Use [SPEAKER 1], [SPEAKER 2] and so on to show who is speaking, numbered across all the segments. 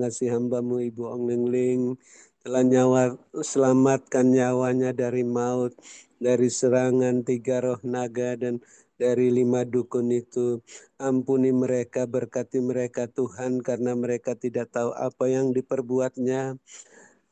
[SPEAKER 1] kasih hamba-Mu Ibu Ong Ling Ling telah selamatkan nyawanya dari maut, dari serangan 3 roh naga dan dari 5 dukun itu. Ampuni mereka, berkati mereka Tuhan, karena mereka tidak tahu apa yang diperbuatnya.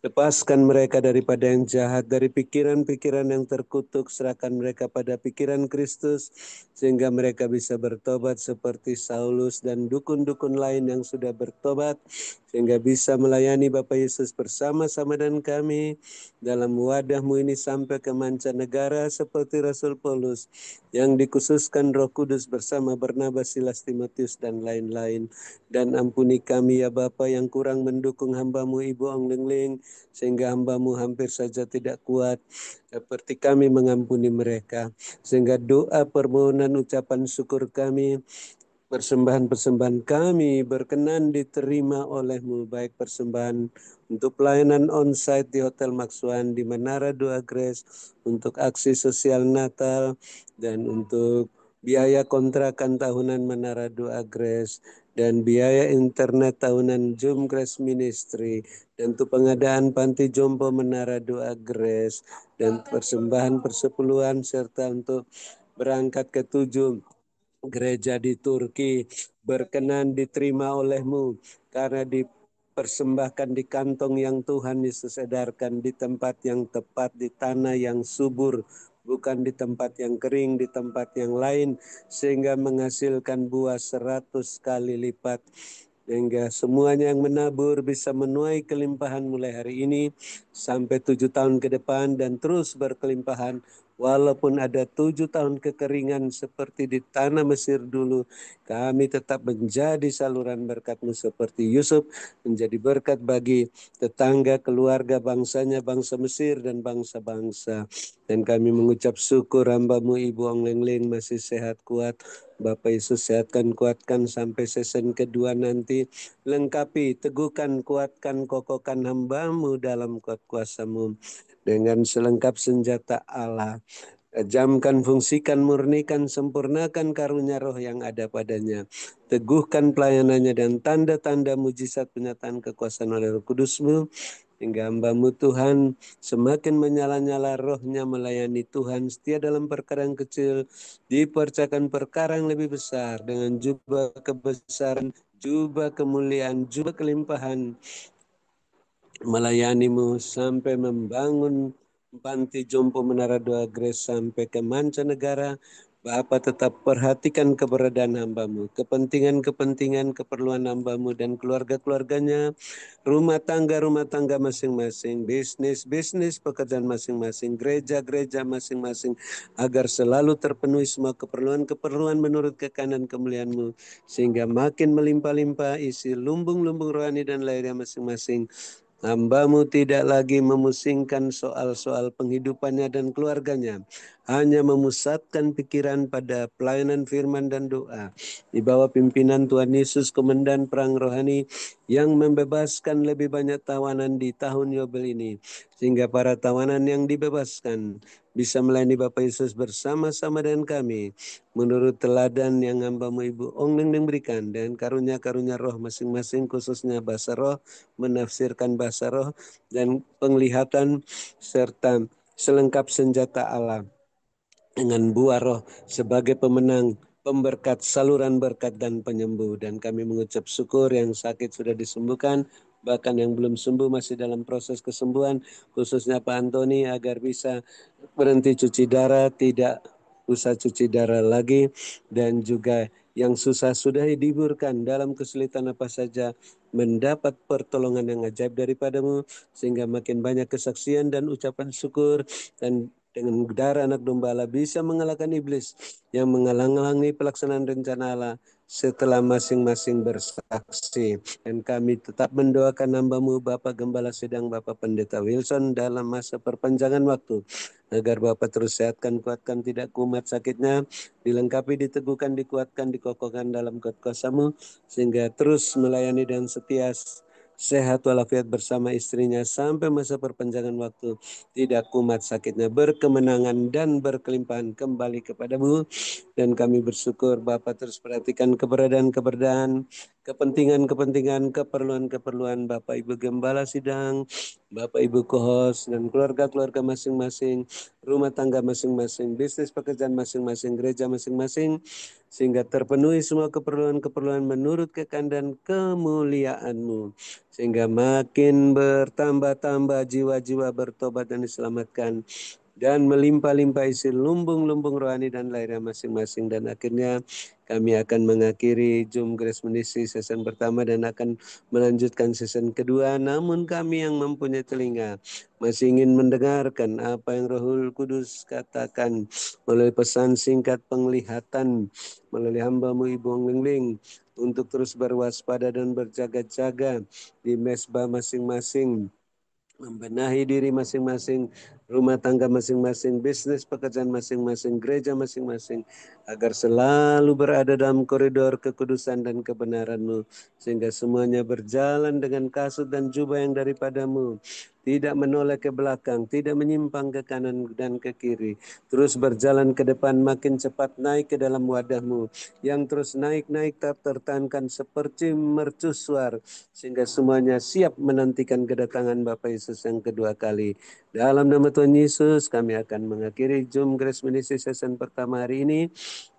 [SPEAKER 1] Lepaskan mereka daripada yang jahat, dari pikiran-pikiran yang terkutuk, serahkan mereka pada pikiran Kristus, sehingga mereka bisa bertobat seperti Saulus dan dukun-dukun lain yang sudah bertobat, sehingga bisa melayani Bapak Yesus bersama-sama dan kami dalam wadah-Mu ini sampai ke mancanegara seperti Rasul Paulus, yang dikhususkan Roh Kudus bersama Barnabas, Silas, Timotius, dan lain-lain. Dan ampuni kami ya Bapa yang kurang mendukung hamba-Mu Ibu Ong Ling Ling, sehingga hamba-Mu hampir saja tidak kuat, seperti kami mengampuni mereka. Sehingga doa, permohonan, ucapan syukur kami, persembahan-persembahan kami berkenan diterima oleh-Mu, baik persembahan untuk pelayanan on-site di Hotel Maxwan di Menara Dua Grace, untuk aksi sosial Natal, dan untuk biaya kontrakan tahunan Menara Dua Grace, dan biaya internet tahunan Zoom Grace Ministry, dan untuk pengadaan panti jompo Menara Dua Grace, dan persembahan persepuluhan, serta untuk berangkat ke 7 gereja di Turki berkenan diterima oleh-Mu, karena dipersembahkan di kantong yang Tuhan Yesus edarkan, di tempat yang tepat, di tanah yang subur, bukan di tempat yang kering, di tempat yang lain, sehingga menghasilkan buah 100 kali lipat. Sehingga semuanya yang menabur bisa menuai kelimpahan mulai hari ini sampai 7 tahun ke depan dan terus berkelimpahan. Walaupun ada 7 tahun kekeringan seperti di tanah Mesir dulu, kami tetap menjadi saluran berkat-Mu seperti Yusuf menjadi berkat bagi tetangga, keluarga, bangsanya, bangsa Mesir dan bangsa-bangsa. Dan kami mengucap syukur hamba-Mu Ibu Ong Ling Ling masih sehat kuat. Bapak Yesus sehatkan, kuatkan sampai season kedua nanti. Lengkapi, teguhkan, kuatkan, kokohkan hamba-Mu dalam kuat kuasa-Mu dengan selengkap senjata Allah. Jamkan, fungsikan, murnikan, sempurnakan karunia roh yang ada padanya. Teguhkan pelayanannya dan tanda-tanda mujizat penyataan kekuasaan oleh Roh Kudus-Mu, hingga hamba-Mu Tuhan semakin menyala-nyala rohnya melayani Tuhan, setia dalam perkara yang kecil, dipercayakan perkara yang lebih besar, dengan jubah kebesaran, jubah kemuliaan, jubah kelimpahan, melayani-Mu sampai membangun panti jompo Menara Dua Grace sampai ke mancanegara. Bapa tetap perhatikan keberadaan hamba-Mu, kepentingan-kepentingan, keperluan hamba-Mu dan keluarga-keluarganya, rumah tangga masing-masing, bisnis pekerjaan masing-masing, gereja-gereja masing-masing, agar selalu terpenuhi semua keperluan-keperluan menurut kekanan kemuliaan-Mu, sehingga makin melimpah-limpah isi lumbung-lumbung rohani dan lahirnya masing-masing. Hamba-Mu tidak lagi memusingkan soal-soal penghidupannya dan keluarganya, hanya memusatkan pikiran pada pelayanan firman dan doa di bawah pimpinan Tuhan Yesus, Komandan Perang Rohani, yang membebaskan lebih banyak tawanan di tahun Yobel ini, sehingga para tawanan yang dibebaskan bisa melayani Bapak Yesus bersama-sama dengan kami, menurut teladan yang hamba-Mu Ibu Ong Ling Ling berikan, dan karunia-karunia roh masing-masing, khususnya bahasa roh, menafsirkan bahasa roh, dan penglihatan, serta selengkap senjata Allah dengan buah roh sebagai pemenang, pemberkat, saluran berkat, dan penyembuh. Dan kami mengucap syukur yang sakit sudah disembuhkan, bahkan yang belum sembuh masih dalam proses kesembuhan, khususnya Pak Antoni, agar bisa berhenti cuci darah, tidak usah cuci darah lagi, dan juga yang susah sudah dihiburkan, dalam kesulitan apa saja mendapat pertolongan yang ajaib daripada-Mu, sehingga makin banyak kesaksian dan ucapan syukur, dan dengan darah anak domba Allah bisa mengalahkan iblis yang menghalang-halangi pelaksanaan rencana Allah setelah masing-masing bersaksi. Dan kami tetap mendoakan hamba-Mu Bapak Gembala Sedang, Bapak Pendeta Wilson, dalam masa perpanjangan waktu, agar Bapak terus sehatkan, kuatkan, tidak kumat sakitnya, dilengkapi, diteguhkan, dikuatkan, dikokohkan dalam kuasa-Mu, sehingga terus melayani dan setia, sehat walafiat bersama istrinya sampai masa perpanjangan waktu, tidak kumat sakitnya, berkemenangan dan berkelimpahan kembali kepada-Mu. Dan kami bersyukur Bapak terus perhatikan keberadaan kepentingan-kepentingan, keperluan-keperluan Bapak Ibu Gembala Sidang, Bapak Ibu Kohos, dan keluarga-keluarga masing-masing, rumah tangga masing-masing, bisnis pekerjaan masing-masing, gereja masing-masing, sehingga terpenuhi semua keperluan-keperluan menurut kehendak dan kemuliaan-Mu, sehingga makin bertambah-tambah jiwa-jiwa bertobat dan diselamatkan, dan melimpah-limpah isi lumbung-lumbung rohani dan lahirnya masing-masing. Dan akhirnya kami akan mengakhiri Zoom Grace Ministry season pertama dan akan melanjutkan season kedua. Namun kami yang mempunyai telinga masih ingin mendengarkan apa yang Rohul Kudus katakan melalui pesan singkat penglihatan melalui hamba-Mu Ibu Lingling, untuk terus berwaspada dan berjaga-jaga di mesbah masing-masing, membenahi diri masing-masing, rumah tangga masing-masing, bisnis pekerjaan masing-masing, gereja masing-masing, agar selalu berada dalam koridor kekudusan dan kebenaran-Mu, sehingga semuanya berjalan dengan kasut dan jubah yang daripada-Mu, tidak menoleh ke belakang, tidak menyimpang ke kanan dan ke kiri, terus berjalan ke depan, makin cepat naik ke dalam wadah-Mu, yang terus naik-naik tak tertahankan seperti mercusuar, sehingga semuanya siap menantikan kedatangan Bapak Yesus yang kedua kali. Dalam nama Tuhan Yesus, kami akan mengakhiri Zoom Grace Ministry season pertama hari ini.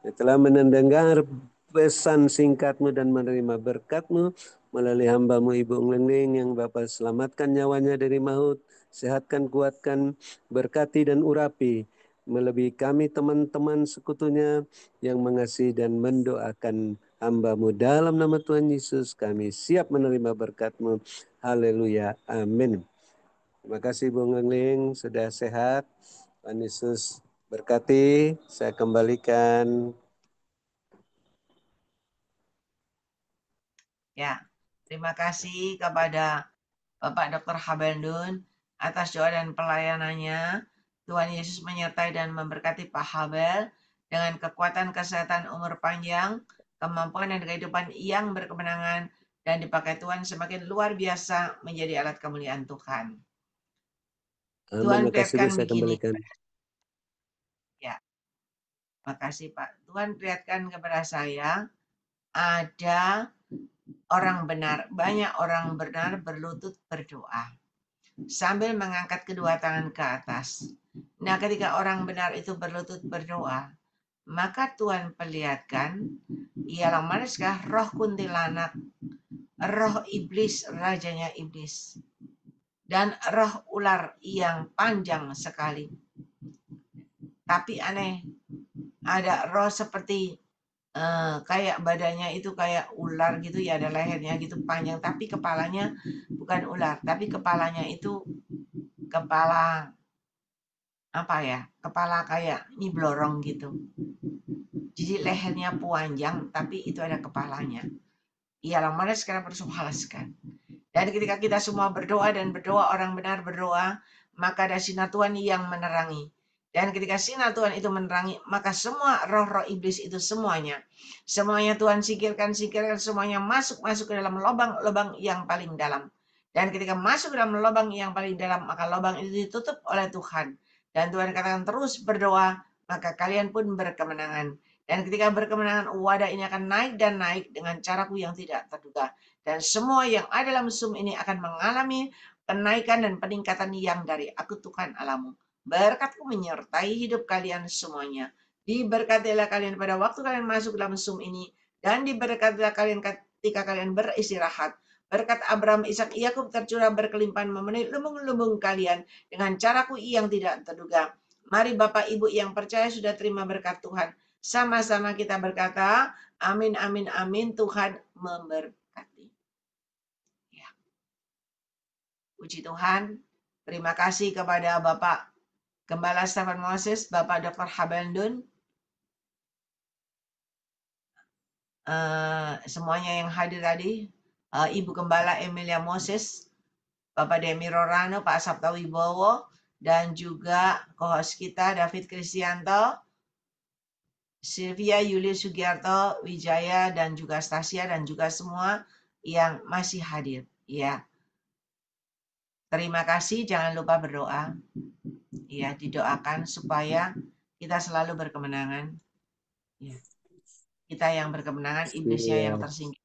[SPEAKER 1] Setelah mendengar pesan singkat-Mu dan menerima berkat-Mu melalui hamba-Mu Ibu Lengling yang Bapak selamatkan nyawanya dari maut, sehatkan, kuatkan, berkati dan urapi, melebihi kami teman-teman sekutunya yang mengasihi dan mendoakan hamba-Mu. Dalam nama Tuhan Yesus kami siap menerima berkat-Mu. Haleluya. Amin. Terima kasih Bung Lengling, sudah sehat. Tuhan Yesus berkati. Saya kembalikan.
[SPEAKER 2] Ya, terima kasih kepada Bapak Dr. Habendun atas doa dan pelayanannya. Tuhan Yesus menyertai dan memberkati Pak Habel dengan kekuatan kesehatan umur panjang, kemampuan dan kehidupan yang berkemenangan, dan dipakai Tuhan semakin luar biasa menjadi alat kemuliaan Tuhan.
[SPEAKER 1] Amin.
[SPEAKER 2] Tuhan
[SPEAKER 1] Terima kasih Bu,
[SPEAKER 2] perlihatkan
[SPEAKER 1] saya
[SPEAKER 2] begini.
[SPEAKER 1] kembalikan.
[SPEAKER 2] Ya, makasih Pak. Tuhan perlihatkan kepada saya ada orang benar, banyak orang benar berlutut berdoa sambil mengangkat kedua tangan ke atas. Nah, ketika orang benar itu berlutut berdoa, maka Tuhan perlihatkan ialah manakah roh kuntilanak, roh iblis, rajanya iblis, dan roh ular yang panjang sekali. Tapi aneh, ada roh seperti kayak badannya itu kayak ular gitu ya, ada lehernya gitu panjang, tapi kepalanya bukan ular, tapi kepalanya itu kepala apa ya, kepala kayak nyiblorong gitu. Jadi lehernya panjang, tapi itu ada kepalanya. Ialah mana sekarang bersuhalaskan. Dan ketika kita semua berdoa dan berdoa, orang benar berdoa, maka ada sinar Tuhan yang menerangi. Dan ketika sinar Tuhan itu menerangi, maka semua roh-roh iblis itu semuanya Tuhan singkirkan, semuanya masuk ke dalam lubang-lubang yang paling dalam. Dan ketika masuk ke dalam lubang yang paling dalam, maka lubang itu ditutup oleh Tuhan. Dan Tuhan katakan terus berdoa, maka kalian pun berkemenangan. Dan ketika berkemenangan, wadah ini akan naik dan naik dengan caraku yang tidak terduga. Dan semua yang ada dalam Zoom ini akan mengalami kenaikan dan peningkatan yang dari Aku Tuhan Alamu. Berkatku menyertai hidup kalian semuanya. Diberkatilah kalian pada waktu kalian masuk dalam Zoom ini, dan diberkatilah kalian ketika kalian beristirahat. Berkat Abraham, Ishak, Yakub tercurah berkelimpahan memenuhi lumbung-lumbung kalian dengan caraku yang tidak terduga. Mari Bapak Ibu yang percaya sudah terima berkat Tuhan. Sama-sama kita berkata, amin, amin, amin. Tuhan memberkati. Ya. Puji Tuhan. Terima kasih kepada Bapak Gembala Stephen Moses, Bapak Dr. Habendun, semuanya yang hadir tadi, Ibu Gembala Emilia Moses, Bapak Demi Rorano, Pak Sabta Wibowo, dan juga co-host kita David Kristianto, Sylvia Yulius Sugiarto, Wijaya, dan juga Stasia, dan juga semua yang masih hadir. Ya, terima kasih. Jangan lupa berdoa. Ya, didoakan supaya kita selalu berkemenangan. Ya. Kita yang berkemenangan, iblisnya yang tersingkir.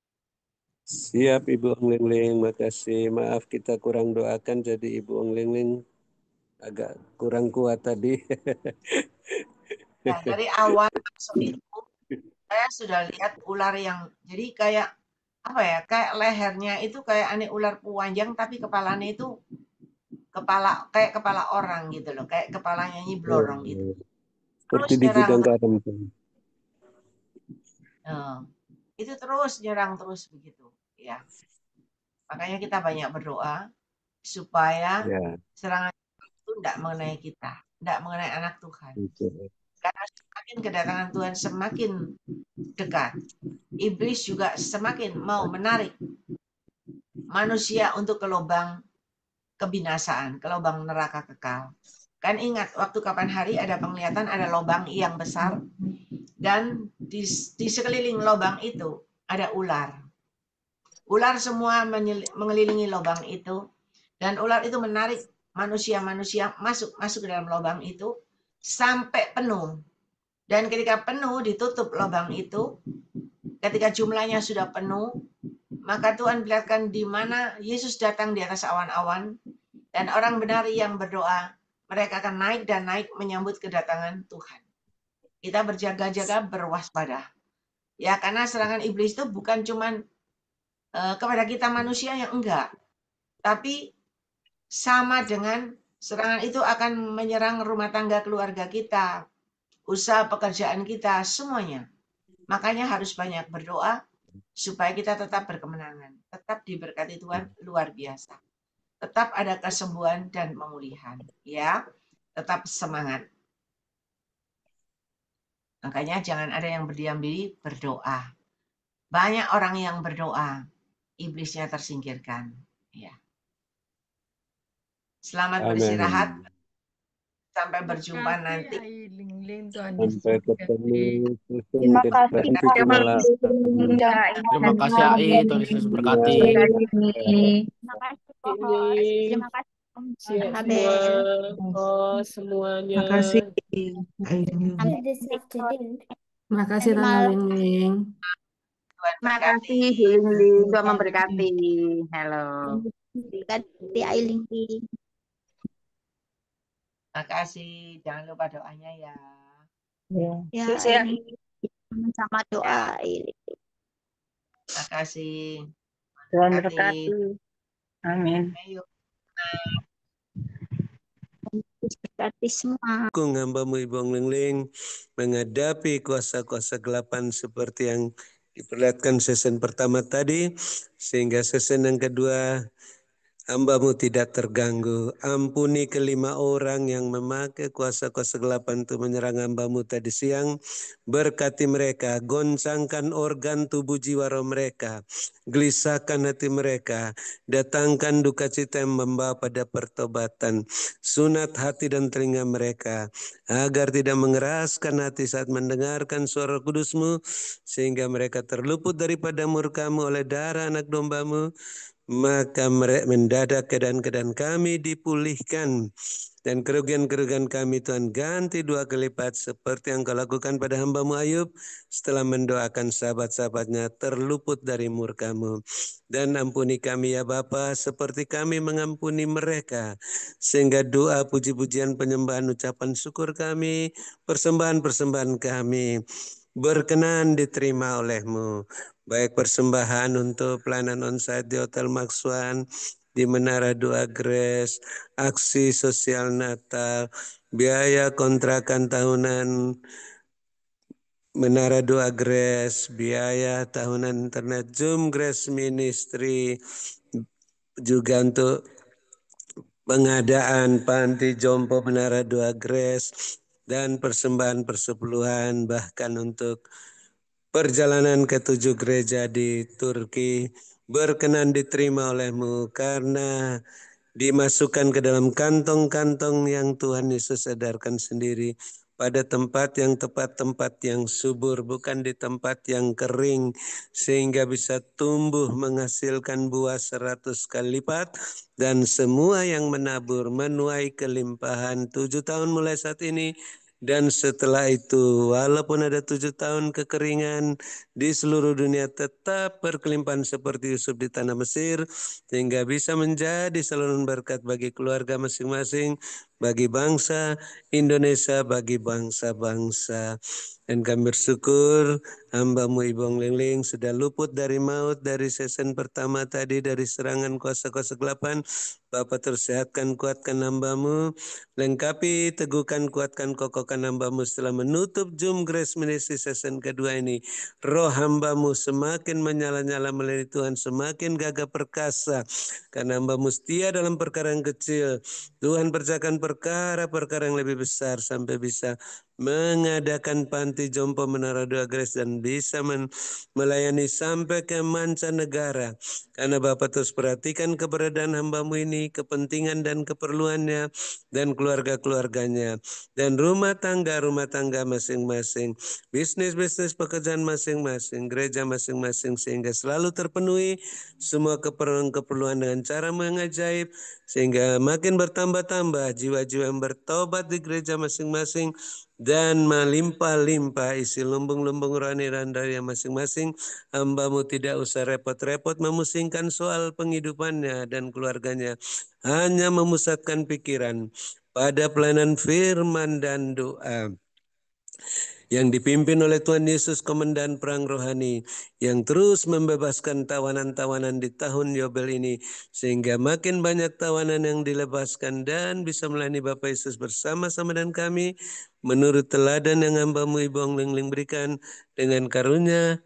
[SPEAKER 1] Siap Ibu Ong Lingling, makasih. Maaf kita kurang doakan jadi Ibu Ong Lingling agak kurang kuat tadi.
[SPEAKER 2] Ya, dari awal masuk itu saya sudah lihat ular yang jadi kayak apa ya? Kayak lehernya itu kayak aneh ular panjang tapi kepalanya itu kayak kepala orang gitu loh, kayak kepalanya
[SPEAKER 1] Oh,
[SPEAKER 2] blorong gitu.
[SPEAKER 1] seperti
[SPEAKER 2] Terus
[SPEAKER 1] di
[SPEAKER 2] nyerang
[SPEAKER 1] gudang
[SPEAKER 2] terus.
[SPEAKER 1] garam tuh.
[SPEAKER 2] Eh, itu terus nyerang terus begitu. Ya, makanya kita banyak berdoa supaya
[SPEAKER 1] Ya,
[SPEAKER 2] serangan itu tidak mengenai kita, tidak mengenai anak Tuhan.
[SPEAKER 1] itu.
[SPEAKER 2] Karena semakin kedatangan Tuhan semakin dekat, iblis juga semakin mau menarik manusia untuk ke lubang kebinasaan, ke lubang neraka kekal. Kan ingat waktu kapan hari ada penglihatan ada lubang yang besar dan di sekeliling lubang itu ada ular. Ular semua mengelilingi lubang itu dan ular itu menarik manusia-manusia masuk ke dalam lubang itu sampai penuh. Dan ketika penuh ditutup lubang itu, ketika jumlahnya sudah penuh, maka Tuhan perlihatkan di mana Yesus datang di atas awan-awan dan orang benar yang berdoa, mereka akan naik dan naik menyambut kedatangan Tuhan. Kita berjaga-jaga, berwaspada. Ya, karena serangan iblis itu bukan cuman kepada kita manusia yang enggak, tapi sama dengan serangan itu akan menyerang rumah tangga keluarga kita, usaha pekerjaan kita, semuanya. Makanya harus banyak berdoa supaya kita tetap berkemenangan, tetap diberkati Tuhan luar biasa. Tetap ada kesembuhan dan pemulihan, ya. Tetap semangat. Makanya jangan ada yang berdiam diri, berdoa. Banyak orang yang berdoa, iblisnya tersingkirkan. Ya. Selamat beristirahat.
[SPEAKER 1] Amin.
[SPEAKER 2] Sampai berjumpa
[SPEAKER 3] Makasih
[SPEAKER 2] nanti.
[SPEAKER 3] Ai Ling Tuhan Yesus
[SPEAKER 1] Sampai
[SPEAKER 3] memberkati.
[SPEAKER 1] ketemu season
[SPEAKER 4] Terima
[SPEAKER 1] ke
[SPEAKER 4] kasih
[SPEAKER 1] nanti
[SPEAKER 4] Kak
[SPEAKER 1] di malam.
[SPEAKER 4] Willy.
[SPEAKER 5] Terima kasih AI, Tuhan Yesus berkati.
[SPEAKER 4] Terima kasih Kohos.
[SPEAKER 6] Ini
[SPEAKER 4] Terima kasih Om
[SPEAKER 6] siap semua
[SPEAKER 4] Abel.
[SPEAKER 6] semuanya.
[SPEAKER 7] Makasih.
[SPEAKER 4] Sampai nanti.
[SPEAKER 7] Terima kasih
[SPEAKER 4] Nanti
[SPEAKER 7] Tante
[SPEAKER 4] malam.
[SPEAKER 7] Ling.
[SPEAKER 2] Tuhan
[SPEAKER 8] Terima
[SPEAKER 2] berkati.
[SPEAKER 8] kasih Lili, Tuhan memberkati. Halo.
[SPEAKER 4] Berkati Ailing.
[SPEAKER 2] Terima kasih. Jangan lupa doanya ya.
[SPEAKER 4] Ya,
[SPEAKER 8] Sukses ya.
[SPEAKER 4] Ailing. Sama doa Ailing.
[SPEAKER 2] Terima kasih.
[SPEAKER 8] Tuhan
[SPEAKER 2] Berkati.
[SPEAKER 8] berkati. Amin.
[SPEAKER 2] Ayo.
[SPEAKER 4] Berkati semua.
[SPEAKER 1] Dukung hambamu Ibu Ong Lingling menghadapi kuasa-kuasa gelapan seperti yang diperlihatkan season pertama tadi, sehingga season yang kedua hambamu tidak terganggu. Ampuni kelima orang yang memakai kuasa-kuasa gelapan itu menyerang hambamu tadi siang. Berkati mereka, goncangkan organ tubuh jiwa roh mereka, gelisahkan hati mereka, datangkan duka cita yang membawa pada pertobatan, sunat hati dan telinga mereka, agar tidak mengeraskan hati saat mendengarkan suara kudusmu, sehingga mereka terluput daripada murkamu oleh darah anak dombamu. Maka mendadak keadaan-keadaan kami dipulihkan dan kerugian-kerugian kami Tuhan ganti 2 kali lipat seperti yang kau lakukan pada hambamu Ayub setelah mendoakan sahabat-sahabatnya terluput dari murkamu. Dan ampuni kami ya Bapa seperti kami mengampuni mereka, sehingga doa puji-pujian penyembahan ucapan syukur kami, persembahan-persembahan kami berkenan diterima oleh-Mu. Baik persembahan untuk pelayanan onsite di Hotel Maxwan, di Menara Doa Grace, aksi sosial Natal, biaya kontrakan tahunan Menara Doa Grace, biaya tahunan internet Zoom Grace Ministry, juga untuk pengadaan panti jompo Menara Doa Grace, dan persembahan persepuluhan, bahkan untuk perjalanan ke 7 gereja di Turki berkenan diterima oleh-Mu karena dimasukkan ke dalam kantong-kantong yang Tuhan Yesus sadarkan sendiri pada tempat yang tepat, tempat yang subur, bukan di tempat yang kering, sehingga bisa tumbuh menghasilkan buah 100 kali lipat, dan semua yang menabur menuai kelimpahan 7 tahun mulai saat ini Dan setelah itu, walaupun ada 7 tahun kekeringan di seluruh dunia, tetap berkelimpahan seperti Yusuf di tanah Mesir, sehingga bisa menjadi saluran berkat bagi keluarga masing-masing, bagi bangsa Indonesia, bagi bangsa-bangsa. Dan kami bersyukur hamba-Mu Ibu Ong Lingling sudah luput dari maut dari season pertama tadi, dari serangan kuasa-kuasa kegelapan. Bapak terus sehatkan, kuatkan hamba-Mu, lengkapi, teguhkan, kuatkan, kokohkan hamba-Mu setelah menutup Zoom Grace Ministry season kedua ini. Roh hamba-Mu semakin menyala-nyala melalui Tuhan, semakin gagah perkasa, karena hamba-Mu setia dalam perkara yang kecil. Tuhan percayakan perkara-perkara yang lebih besar sampai bisa mengadakan panti jompo Menara Doa Grace dan bisa melayani sampai ke mancanegara. Karena Bapak terus perhatikan keberadaan hamba-Mu ini, kepentingan dan keperluannya, dan keluarga-keluarganya, dan rumah tangga masing-masing, bisnis-bisnis pekerjaan masing-masing, gereja masing-masing, sehingga selalu terpenuhi semua keperluan-keperluan dengan cara yang ajaib, sehingga makin bertambah-tambah jiwa-jiwa yang bertobat di gereja masing-masing, dan melimpah-limpah isi lumbung-lumbung rohani randaria masing-masing. Hamba-Mu tidak usah repot-repot memusingkan soal penghidupannya dan keluarganya, hanya memusatkan pikiran pada pelayanan firman dan doa yang dipimpin oleh Tuhan Yesus, Komandan Perang Rohani, yang terus membebaskan tawanan-tawanan di tahun Yobel ini, sehingga makin banyak tawanan yang dilepaskan dan bisa melayani Bapak Yesus bersama-sama dan kami, menurut teladan yang hamba-Mu Ibu Ong Lingling berikan, dengan karunia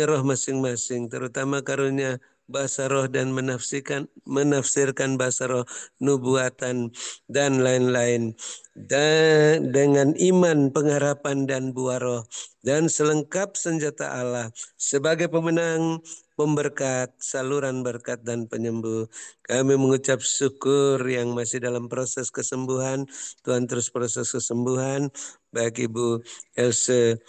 [SPEAKER 1] roh masing-masing, terutama karunia bahasa roh dan menafsirkan bahasa roh, nubuatan, dan lain-lain. Dan dengan iman, pengharapan, dan buah roh, dan selengkap senjata Allah sebagai pemenang, pemberkat, saluran berkat, dan penyembuh. Kami mengucap syukur yang masih dalam proses kesembuhan. Tuhan terus proses kesembuhan baik Ibu Else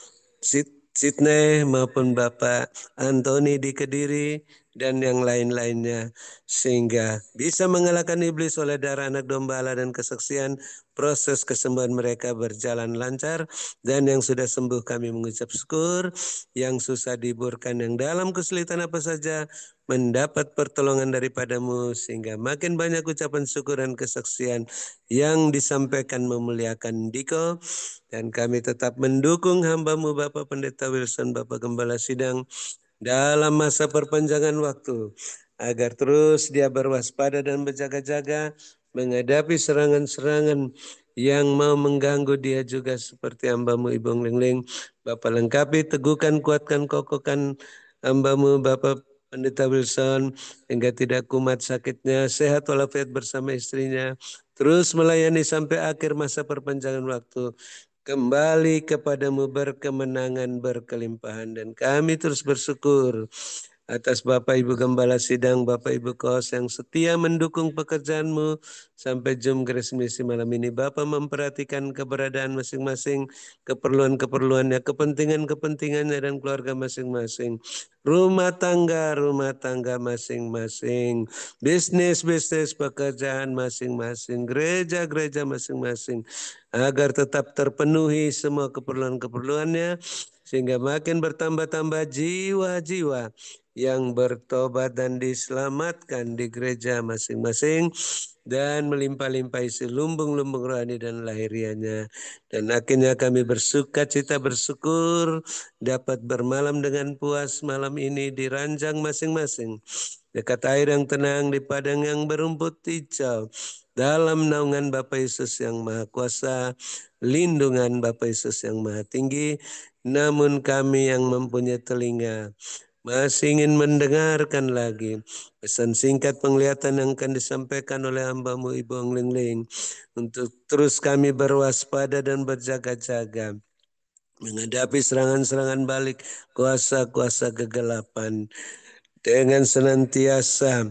[SPEAKER 1] Sydney maupun Bapak Antoni di Kediri dan yang lain-lainnya, sehingga bisa mengalahkan iblis oleh darah anak domba Allah dan kesaksian. Proses kesembuhan mereka berjalan lancar, dan yang sudah sembuh kami mengucap syukur, yang susah dihiburkan, yang dalam kesulitan apa saja mendapat pertolongan daripada-Mu, sehingga makin banyak ucapan syukur dan kesaksian yang disampaikan memuliakan Diko. Dan kami tetap mendukung hamba-Mu Bapak Pendeta Wilson, Bapak Gembala Sidang, dalam masa perpanjangan waktu, agar terus dia berwaspada dan berjaga-jaga menghadapi serangan-serangan yang mau mengganggu dia juga, seperti hamba-Mu Ibu Ong Lingling. Bapak lengkapi, teguhkan, kuatkan, kokohkan hamba-Mu Bapak Pendeta Wilson, hingga tidak kumat sakitnya, sehat walafiat bersama istrinya, terus melayani sampai akhir masa perpanjangan waktu, kembali kepadamu berkemenangan, berkelimpahan. Dan kami terus bersyukur atas Bapak Ibu Gembala Sidang, Bapak Ibu Kos yang setia mendukung pekerjaan-Mu sampai Zoom Grace Misi malam ini. Bapak memperhatikan keberadaan masing-masing, keperluan-keperluannya, kepentingan-kepentingannya, dan keluarga masing-masing. Rumah tangga masing-masing, bisnis-bisnis pekerjaan masing-masing, gereja-gereja masing-masing, agar tetap terpenuhi semua keperluan-keperluannya, sehingga makin bertambah-tambah jiwa-jiwa yang bertobat dan diselamatkan di gereja masing-masing, dan melimpah-limpah isi lumbung-lumbung rohani dan lahirianya. Dan akhirnya kami bersukacita, bersyukur dapat bermalam dengan puas malam ini di ranjang masing-masing, dekat air yang tenang, di padang yang berumput hijau, dalam naungan Bapa Yesus yang Maha Kuasa, lindungan Bapa Yesus yang Maha Tinggi. Namun kami yang mempunyai telinga masih ingin mendengarkan lagi pesan singkat penglihatan yang akan disampaikan oleh hamba-Mu Ibu Ong Lingling, untuk terus kami berwaspada dan berjaga-jaga menghadapi serangan-serangan balik kuasa-kuasa kegelapan, dengan senantiasa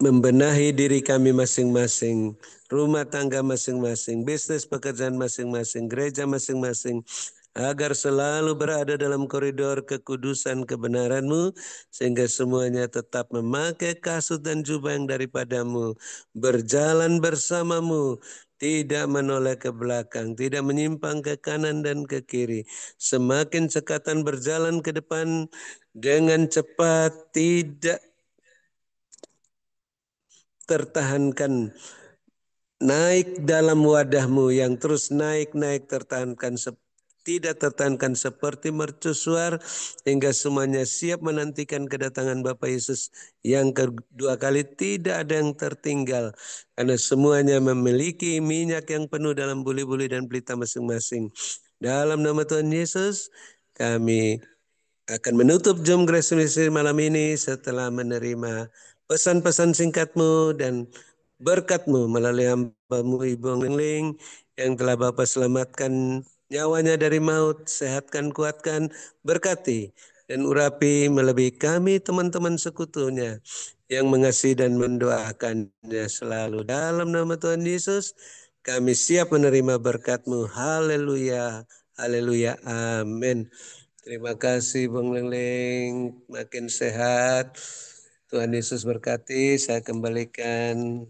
[SPEAKER 1] membenahi diri kami masing-masing, rumah tangga masing-masing, bisnis pekerjaan masing-masing, gereja masing-masing, agar selalu berada dalam koridor kekudusan kebenaran-Mu, sehingga semuanya tetap memakai kasut dan jubah yang daripada-Mu, berjalan bersama-Mu, tidak menoleh ke belakang, tidak menyimpang ke kanan dan ke kiri. Semakin cekatan berjalan ke depan dengan cepat, tidak tertahankan. Naik dalam wadahmu yang terus naik tertahankan, tidak tertahankan seperti mercusuar, hingga semuanya siap menantikan kedatangan Bapa Yesus yang kedua kali. Tidak ada yang tertinggal karena semuanya memiliki minyak yang penuh dalam buli-buli dan pelita masing-masing. Dalam nama Tuhan Yesus kami akan menutup Jom Grace Ministry malam ini setelah menerima pesan-pesan singkatmu dan berkat-Mu melalui hamba-Mu Ibu Lingling yang telah Bapa selamatkan nyawanya dari maut, sehatkan, kuatkan, berkati dan urapi melebihi kami teman-teman sekutunya yang mengasihi dan mendoakannya selalu. Dalam nama Tuhan Yesus kami siap menerima berkat-Mu. Haleluya, haleluya, amin. Terima kasih Bung Lengling, makin sehat. Tuhan Yesus berkati, saya kembalikan.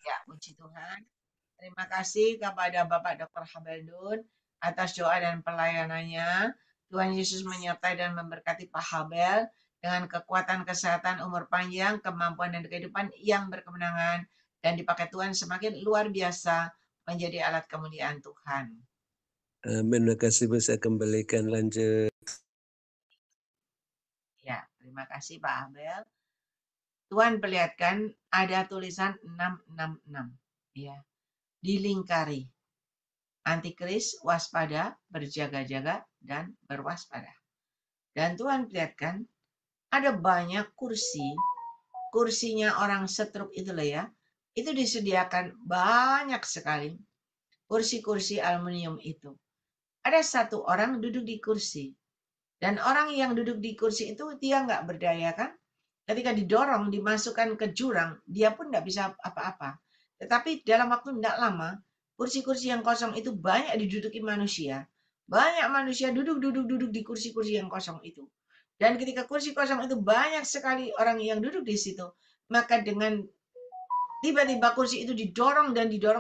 [SPEAKER 2] Ya, puji Tuhan. Terima kasih kepada Bapak Dr. Habel atas doa dan pelayanannya. Tuhan Yesus menyertai dan memberkati Pak Habel dengan kekuatan, kesehatan, umur panjang, kemampuan dan kehidupan yang berkemenangan dan dipakai Tuhan semakin luar biasa menjadi alat kemuliaan Tuhan.
[SPEAKER 1] Amin, terima kasih Bu, saya kembalikan lanjut.
[SPEAKER 2] Ya, terima kasih Pak Habel. Tuhan perlihatkan ada tulisan 666. Ya, dilingkari. Antikris, waspada, berjaga-jaga, dan berwaspada. Dan Tuhan perlihatkan ada banyak kursinya orang setruk itu loh ya. Itu disediakan banyak sekali kursi-kursi aluminium itu. Ada satu orang duduk di kursi. Dan orang yang duduk di kursi itu dia nggak berdaya kan? Ketika didorong, dimasukkan ke jurang, dia pun nggak bisa apa-apa. Tetapi dalam waktu tidak lama, kursi-kursi yang kosong itu banyak diduduki manusia. Banyak manusia duduk di kursi-kursi yang kosong itu. Dan ketika kursi kosong itu banyak sekali orang yang duduk di situ, maka dengan tiba-tiba kursi itu didorong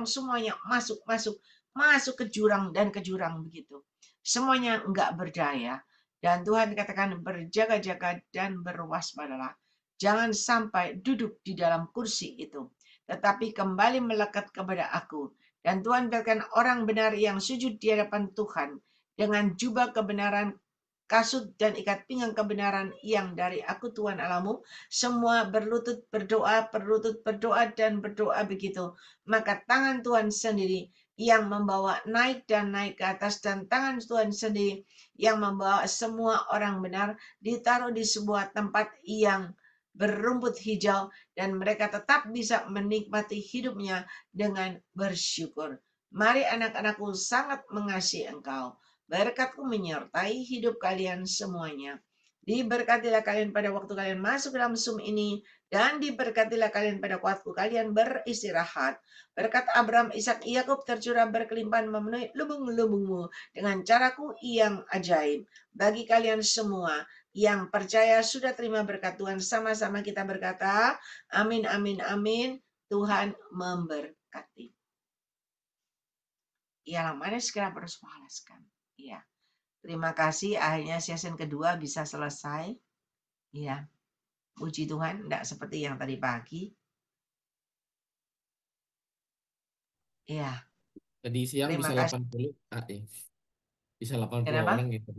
[SPEAKER 2] semuanya masuk ke jurang begitu. Semuanya enggak berdaya. Dan Tuhan katakan berjaga-jaga dan berwaspadalah. Jangan sampai duduk di dalam kursi itu, tetapi kembali melekat kepada aku. Dan Tuhan katakan orang benar yang sujud di hadapan Tuhan dengan jubah kebenaran, kasut dan ikat pinggang kebenaran yang dari aku Tuhan Allahmu, semua berlutut berdoa dan berdoa begitu. Maka tangan Tuhan sendiri yang membawa naik ke atas, dan tangan Tuhan sendiri yang membawa semua orang benar ditaruh di sebuah tempat yang berumput hijau, dan mereka tetap bisa menikmati hidupnya dengan bersyukur. Mari anak-anakku sangat mengasihi engkau. Berkat-Ku menyertai hidup kalian semuanya. Diberkatilah kalian pada waktu kalian masuk dalam Zoom ini, dan diberkatilah kalian pada waktu kalian beristirahat. Berkat Abraham, Ishak, Yakub tercurah berkelimpahan memenuhi lubung-lubungmu dengan caraku yang ajaib. Bagi kalian semua yang percaya sudah terima berkat Tuhan, sama-sama kita berkata, amin, amin, amin. Tuhan memberkati. Ialah mana segera bersuarakan. Iya. Terima kasih, akhirnya season kedua bisa selesai. Iya. Puji Tuhan, tidak seperti yang tadi pagi. Iya.
[SPEAKER 5] Tadi siang
[SPEAKER 2] Terima
[SPEAKER 5] bisa
[SPEAKER 2] kasih.
[SPEAKER 5] 80 bisa 80
[SPEAKER 2] Kenapa?
[SPEAKER 5] orang gitu.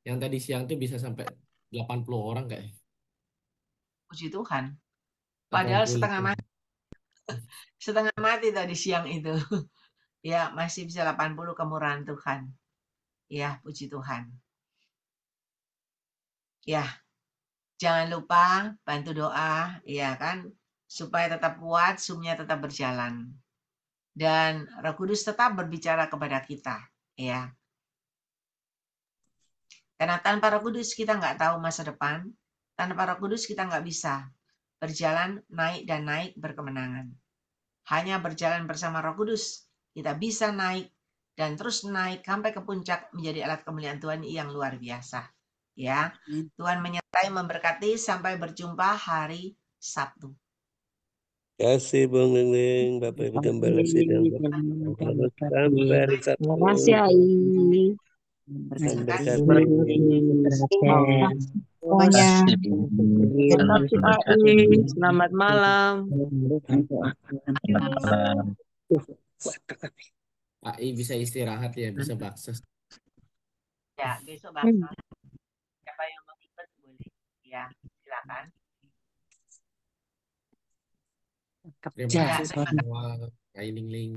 [SPEAKER 5] Yang tadi siang tuh bisa sampai 80 orang kayak.
[SPEAKER 2] Puji Tuhan. Padahal
[SPEAKER 5] 80
[SPEAKER 2] setengah mati tadi siang itu. Ya, masih bisa 80 kemurahan Tuhan. Ya, puji Tuhan. Ya, jangan lupa bantu doa, ya kan, supaya tetap kuat, Zoom-nya tetap berjalan. Dan Roh Kudus tetap berbicara kepada kita, ya. Karena tanpa Roh Kudus kita nggak tahu masa depan, tanpa Roh Kudus kita nggak bisa berjalan naik dan naik berkemenangan. Hanya berjalan bersama Roh Kudus kita bisa naik dan terus naik sampai ke puncak menjadi alat kemuliaan Tuhan yang luar biasa. Ya, Tuhan menyertai, memberkati, sampai berjumpa hari Sabtu.
[SPEAKER 1] Kasih Bang Lingling, Bapak Ibu Gembala Sidang. Harus sampai hari Sabtu.
[SPEAKER 8] Terima kasih, Ai.
[SPEAKER 1] Tuhan
[SPEAKER 2] kasih.
[SPEAKER 1] berkati.
[SPEAKER 8] Semuanya.
[SPEAKER 3] Terima kasih.
[SPEAKER 8] Terima kasih, Ai. Selamat malam.
[SPEAKER 5] AI bisa istirahat ya, bisa baksos.
[SPEAKER 2] Ya, besok bakal. Siapa yang mau ikut boleh. Ya, silakan.
[SPEAKER 5] Terima
[SPEAKER 8] Ya,
[SPEAKER 5] kasih
[SPEAKER 2] terima kasih.
[SPEAKER 5] semua. AI Lingling.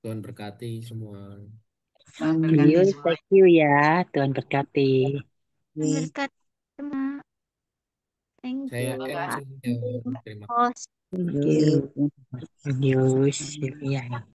[SPEAKER 5] Tuhan berkati semua.
[SPEAKER 2] Tuhan berkati
[SPEAKER 8] you,
[SPEAKER 2] semua.
[SPEAKER 8] thank you ya. Tuhan berkati.
[SPEAKER 4] Berkat semua. Thank
[SPEAKER 5] Saya
[SPEAKER 4] you.
[SPEAKER 5] end saja. Terima kasih.
[SPEAKER 4] Host.
[SPEAKER 8] Thank you. Thank you. Ya.